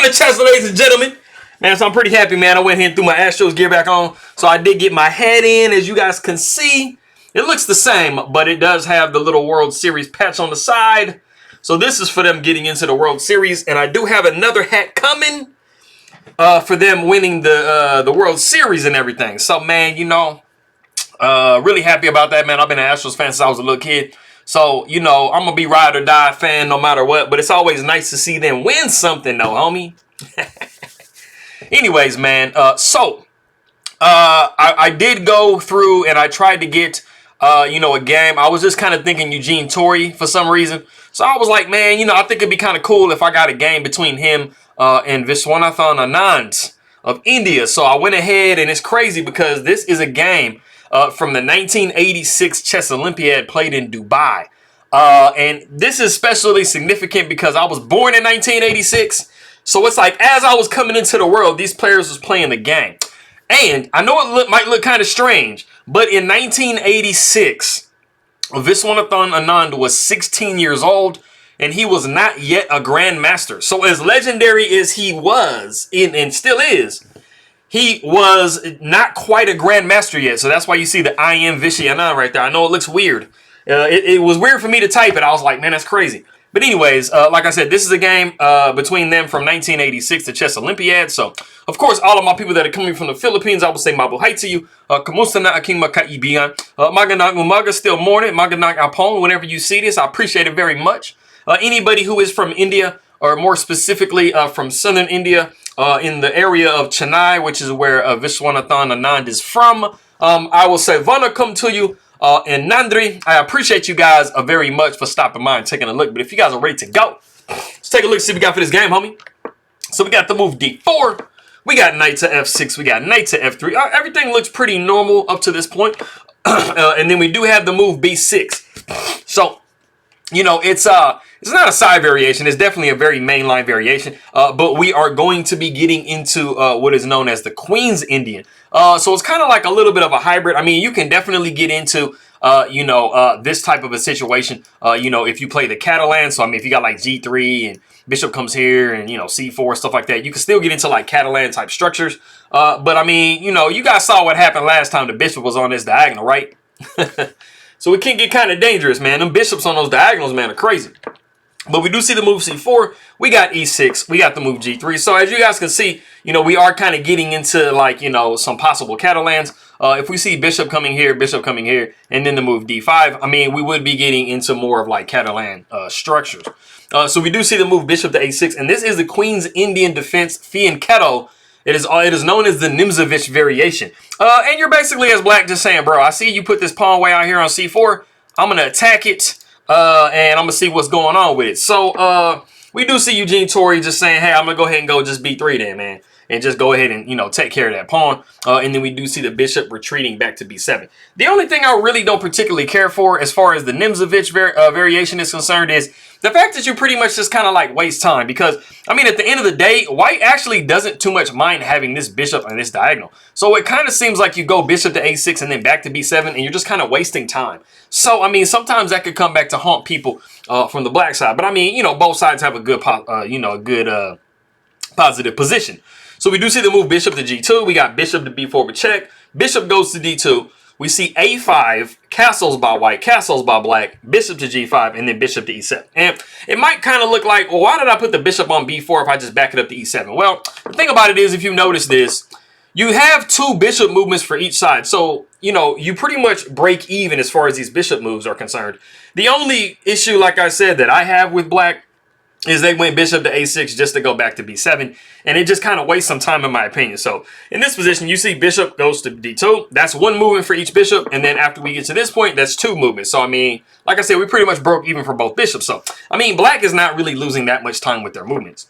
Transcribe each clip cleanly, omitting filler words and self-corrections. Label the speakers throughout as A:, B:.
A: Welcome to chess, ladies and gentlemen. Man, so I'm pretty happy, man. I went ahead and threw my Astros gear back on. So I did get my head in, as you guys can see. It looks the same, but it does have the little World Series patch on the side. So this is for them getting into the World Series. And I do have another hat coming for them winning the World Series and everything. So, man, you know, really happy about that, man. I've been an Astros fan since I was a little kid. So, you know, I'm going to be ride or die fan no matter what. But it's always nice to see them win something, though, homie. Anyways, man, I did go through and I tried to get, you know, a game. I was just kind of thinking Eugene Torre for some reason. So I was like, man, you know, I think it'd be kind of cool if I got a game between him and Viswanathan Anand of India. So I went ahead, and it's crazy because this is a game from the 1986 Chess Olympiad played in Dubai. And this is especially significant because I was born in 1986. So it's like, as I was coming into the world, these players was playing the game. And I know it might look kind of strange, but in 1986, Viswanathan Anand was 16 years old, and he was not yet a grandmaster. So as legendary as he was, and still is, he was not quite a grandmaster yet. So that's why you see the I am Viswanathan right there. I know it looks weird. It was weird for me to type it. I was like, man, that's crazy. But anyways, like I said, this is a game between them from 1986, the Chess Olympiad. So, of course, all of my people that are coming from the Philippines, I will say mabuhay to you. Kamusta na aking makaibigan. Magandang umaga, still morning. Magandang apong. Whenever you see this, I appreciate it very much. Anybody who is from India, or more specifically from southern India, in the area of Chennai, which is where Viswanathan Anand is from, I will say vanakkam to you. And Nandri, I appreciate you guys very much for stopping by and taking a look. But if you guys are ready to go, let's take a look, see what we got for this game, homie. So we got the move D4. We got knight to F6. We got knight to F3. Everything looks pretty normal up to this point. And then we do have the move B6. So, you know, it's not a side variation. It's definitely a very mainline variation. But we are going to be getting into what is known as the Queen's Indian. So it's kind of like a little bit of a hybrid. I mean, you can definitely get into, you know, this type of a situation, you know, if you play the Catalan. So, I mean, if you got like G3 and bishop comes here and, you know, C4, stuff like that, you can still get into like Catalan type structures. But, I mean, you know, you guys saw what happened last time the bishop was on this diagonal, right? So it can get kind of dangerous, man. Them bishops on those diagonals, man, are crazy. But we do see the move C4. We got E6. We got the move G3. So as you guys can see, you know, we are kind of getting into like, you know, some possible Catalans. If we see bishop coming here, and then the move D5, I mean, we would be getting into more of like Catalan structures. So we do see the move bishop to A6. And this is the Queen's Indian defense Fianchetto. It is known as the Nimzowitsch variation. And you're basically, as black, just saying, bro, I see you put this pawn way out here on C4. I'm going to attack it. And I'm going to see what's going on with it. So, we do see Eugene Torre just saying, hey, I'm going to go ahead and go just B3 then, man. And just go ahead and, you know, take care of that pawn. And then we do see the bishop retreating back to B7. The only thing I really don't particularly care for as far as the Nimzowitsch variation is concerned is the fact that you pretty much just kind of like waste time. Because, I mean, at the end of the day, white actually doesn't too much mind having this bishop on this diagonal. So it kind of seems like you go bishop to A6 and then back to B7 and you're just kind of wasting time. So, I mean, sometimes that could come back to haunt people from the black side. But, I mean, you know, both sides have a good, positive position. So we do see the move bishop to G2. We got bishop to B4 with check. Bishop goes to D2. We see A5, castles by white, castles by black, bishop to G5, and then bishop to E7. And it might kind of look like, well, why did I put the bishop on B4 if I just back it up to E7? Well, the thing about it is, if you notice this, you have two bishop movements for each side. So, you know, you pretty much break even as far as these bishop moves are concerned. The only issue, like I said, that I have with black is they went bishop to A6 just to go back to B7. And it just kind of wastes some time in my opinion. So in this position, you see bishop goes to D2. That's one movement for each bishop. And then after we get to this point, that's two movements. So, I mean, like I said, we pretty much broke even for both bishops. So, I mean, black is not really losing that much time with their movements.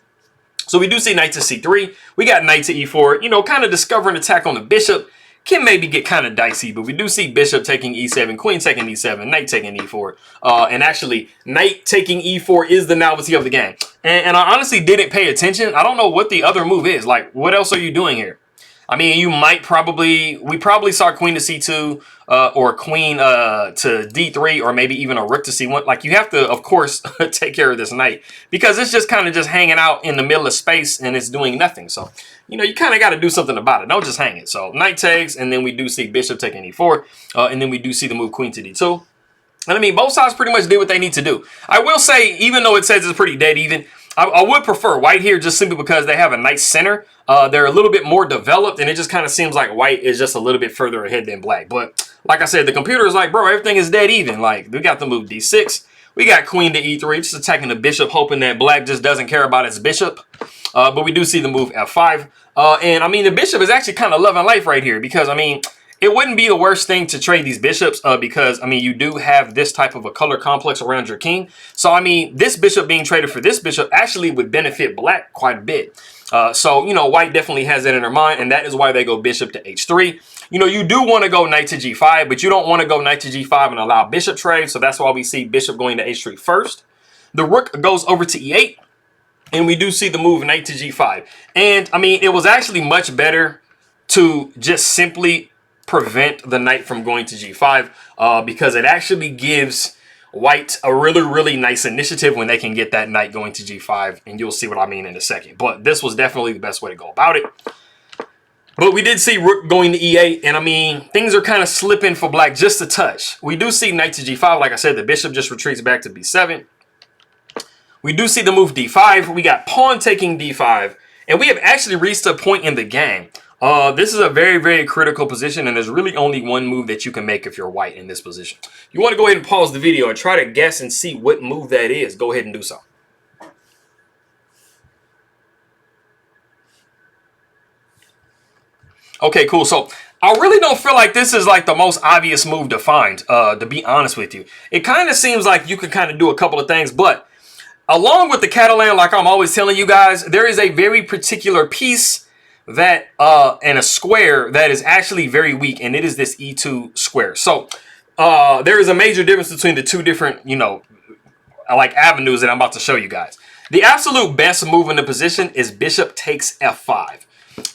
A: So we do see knight to C3. We got knight to E4, you know, kind of discovering attack on the bishop. Can maybe get kind of dicey, but we do see bishop taking E7, queen taking E7, knight taking E4. And actually, knight taking E4 is the novelty of the game. And I honestly didn't pay attention. I don't know what the other move is. Like, what else are you doing here? I mean, we probably saw queen to c2 or queen to d3 or maybe even a rook to c1. Like, you have to, of course, take care of this knight because it's just kind of just hanging out in the middle of space and it's doing nothing. So, you know, you kind of got to do something about it. Don't just hang it. So knight takes, and then we do see bishop taking e4, and then we do see the move queen to d2. And I mean, both sides pretty much did what they need to do. I will say, even though it says it's pretty dead even, I would prefer white here just simply because they have a nice center. They're a little bit more developed, and it just kind of seems like white is just a little bit further ahead than black. But like I said, the computer is like, bro, everything is dead even. Like, we got the move d6. We got queen to e3, just attacking the bishop, hoping that black just doesn't care about its bishop. But we do see the move f5. And I mean, the bishop is actually kind of loving life right here because, I mean, it wouldn't be the worst thing to trade these bishops because, I mean, you do have this type of a color complex around your king. So, I mean, this bishop being traded for this bishop actually would benefit black quite a bit. So, you know, white definitely has that in their mind, and that is why they go bishop to h3. You know, you do want to go knight to g5, but you don't want to go knight to g5 and allow bishop trade. So that's why we see bishop going to h3 first. The rook goes over to e8, and we do see the move knight to g5. And, I mean, it was actually much better to just simply prevent the knight from going to g5 because it actually gives white a really nice initiative when they can get that knight going to g5, and you'll see what I mean in a second. But this was definitely the best way to go about it. But we did see rook going to e8, and I mean, things are kind of slipping for black just a touch. We do see knight to g5. Like I said, the bishop just retreats back to b7. We do see the move d5. We got pawn taking d5, and we have actually reached a point in the game. This is a very critical position, and there's really only one move that you can make if you're white in this position. You want to go ahead and pause the video and try to guess and see what move that is. Go ahead and do so. Okay, cool. So I really don't feel like this is like the most obvious move to find, to be honest with you. It kind of seems like you could kind of do a couple of things, but along with the Catalan, like I'm always telling you guys, there is a very particular piece that and a square that is actually very weak, and it is this e2 square. So there is a major difference between the two different, you know, like avenues that I'm about to show you guys. The absolute best move in the position is bishop takes f5.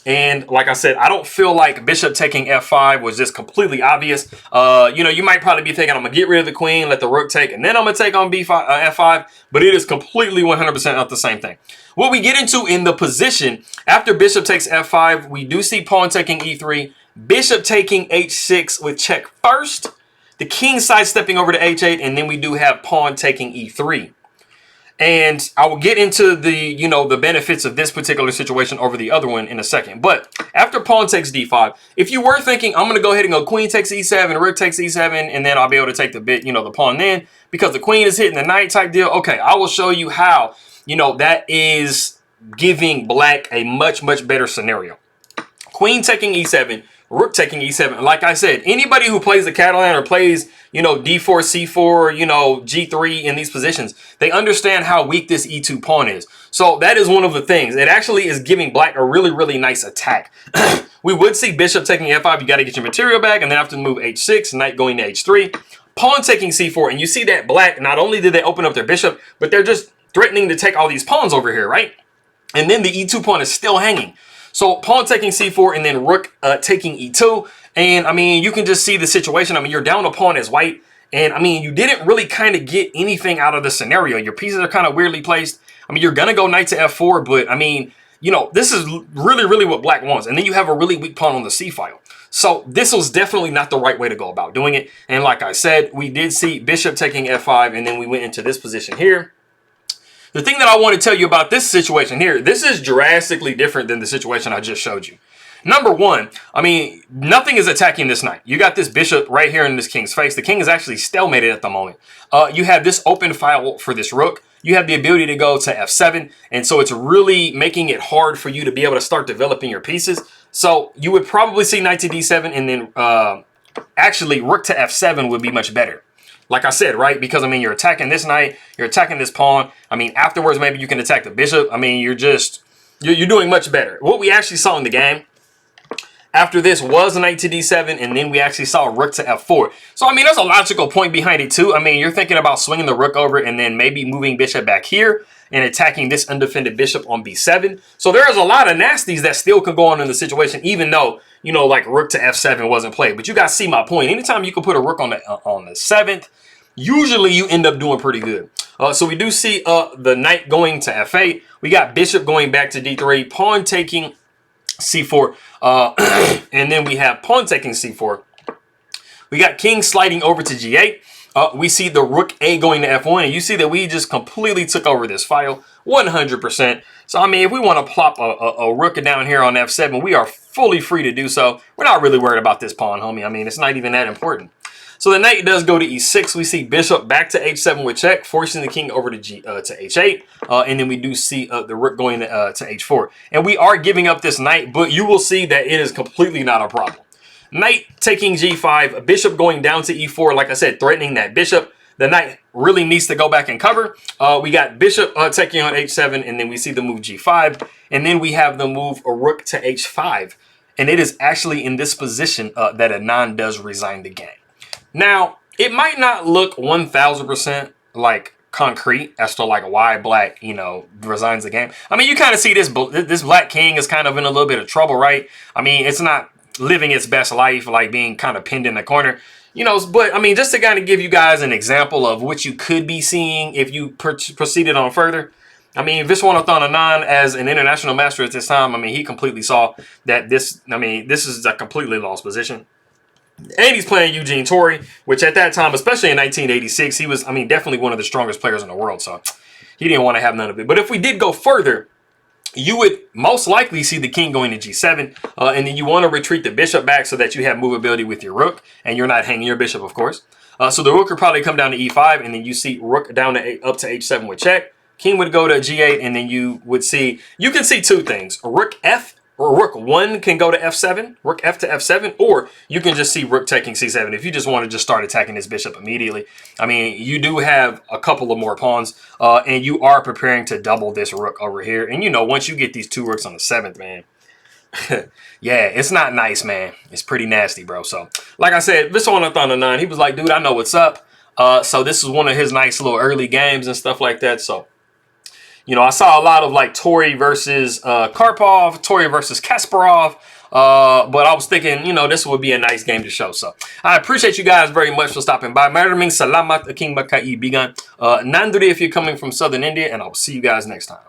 A: And like I said, I don't feel like bishop taking f5 was just completely obvious. You know, you might probably be thinking I'm gonna get rid of the queen, let the rook take, and then I'm gonna take on f5, but it is completely 100% not the same thing. What we get into in the position after bishop takes f5, we do see pawn taking e3, bishop taking h6 with check first, the king side stepping over to h8, and then we do have pawn taking e3. And I will get into the, you know, the benefits of this particular situation over the other one in a second. But after pawn takes d5, if you were thinking, I'm going to go ahead and go queen takes e7, rook takes e7, and then I'll be able to take the bit, you know, the pawn then, because the queen is hitting the knight type deal. Okay, I will show you how, you know, that is giving black a much better scenario. Queen taking e7, rook taking e7. Like I said, anybody who plays the Catalan or plays, you know, d4, c4, you know, g3 in these positions, they understand how weak this e2 pawn is. So that is one of the things. It actually is giving black a really nice attack. We would see bishop taking f5. You got to get your material back, and then after the move h6, knight going to h3, pawn taking c4, and you see that black, not only did they open up their bishop, but they're just threatening to take all these pawns over here, right? And then the e2 pawn is still hanging. So pawn taking c4 and then rook taking e2. And I mean, you can just see the situation. I mean, you're down a pawn as white. And I mean, you didn't really kind of get anything out of the scenario. Your pieces are kind of weirdly placed. I mean, you're going to go knight to f4, but I mean, you know, this is really what black wants. And then you have a really weak pawn on the c file. So this was definitely not the right way to go about doing it. And like I said, we did see bishop taking f5, and then we went into this position here. The thing that I want to tell you about this situation here, this is drastically different than the situation I just showed you. Number one, I mean, nothing is attacking this knight. You got this bishop right here in this king's face. The king is actually stalemated at the moment. You have this open file for this rook. You have the ability to go to f7. And so it's really making it hard for you to be able to start developing your pieces. So you would probably see knight to d7, and then actually rook to f7 would be much better. Like I said, right? Because, I mean, you're attacking this knight, you're attacking this pawn. I mean, afterwards, maybe you can attack the bishop. I mean, you're doing much better. What we actually saw in the game after this was knight to d7, and then we actually saw rook to f4. So, I mean, there's a logical point behind it, too. I mean, you're thinking about swinging the rook over and then maybe moving bishop back here. and attacking this undefended bishop on b7. So there is a lot of nasties that still can go on in the situation, even though, you know, like rook to f7 wasn't played. But you guys see my point. Anytime you can put a rook on the 7th, usually you end up doing pretty good. So we do see the knight going to f8. We got bishop going back to d3, pawn taking c4, and then we have pawn taking c4. We got king sliding over to g8. We see the rook a going to f1, and you see that we just completely took over this file 100%. So I mean, if we want to plop a rook down here on f7, we are fully free to do so. We're not really worried about this pawn, homie. I mean, it's not even that important. So the knight does go to e6. We see bishop back to h7 with check, forcing the king over to h8. And then we do see the rook going to h4. And we are giving up this knight, but you will see that it is completely not a problem. Knight taking g5, bishop going down to e4. Like I said, threatening that bishop. The knight really needs to go back and cover. We got bishop taking on h7, and then we see the move g5. And then we have the move a rook to h5. And it is actually in this position that Anand does resign the game. Now, it might not look 1000% like concrete as to like why black, you know, resigns the game. I mean, you kind of see this black king is kind of in a little bit of trouble, right? I mean, it's not living its best life, like being kind of pinned in the corner, you know. But I mean, just to kind of give you guys an example of what you could be seeing if you proceeded on further. I mean, Viswanathan Anand, as an international master at this time, I mean, he completely saw that this, I mean, this is a completely lost position. And he's playing Eugene Torre, which at that time, especially in 1986, he was, I mean, definitely one of the strongest players in the world. So he didn't want to have none of it. But if we did go further, you would most likely see the king going to g7. And then you want to retreat the bishop back so that you have movability with your rook. And you're not hanging your bishop, of course. So the rook would probably come down to e5. And then you see rook down to up to h7 with check. King would go to g8. And then you would see, you can see two things. A rook f. Or rook 1 can go to f7, rook f to f7, or you can just see rook taking c7 if you just want to just start attacking this bishop immediately. I mean, you do have a couple of more pawns, and you are preparing to double this rook over here. And you know, once you get these two rooks on the 7th, man, yeah, it's not nice, man. It's pretty nasty, bro. So, like I said, Viswanathan Anand, he was like, dude, I know what's up. So this is one of his nice little early games and stuff like that. So, you know, I saw a lot of like Torre versus Karpov, Torre versus Kasparov, but I was thinking, you know, this would be a nice game to show. So I appreciate you guys very much for stopping by. Maraming salamat aking magkaibigan. Nanduri if you're coming from Southern India, and I'll see you guys next time.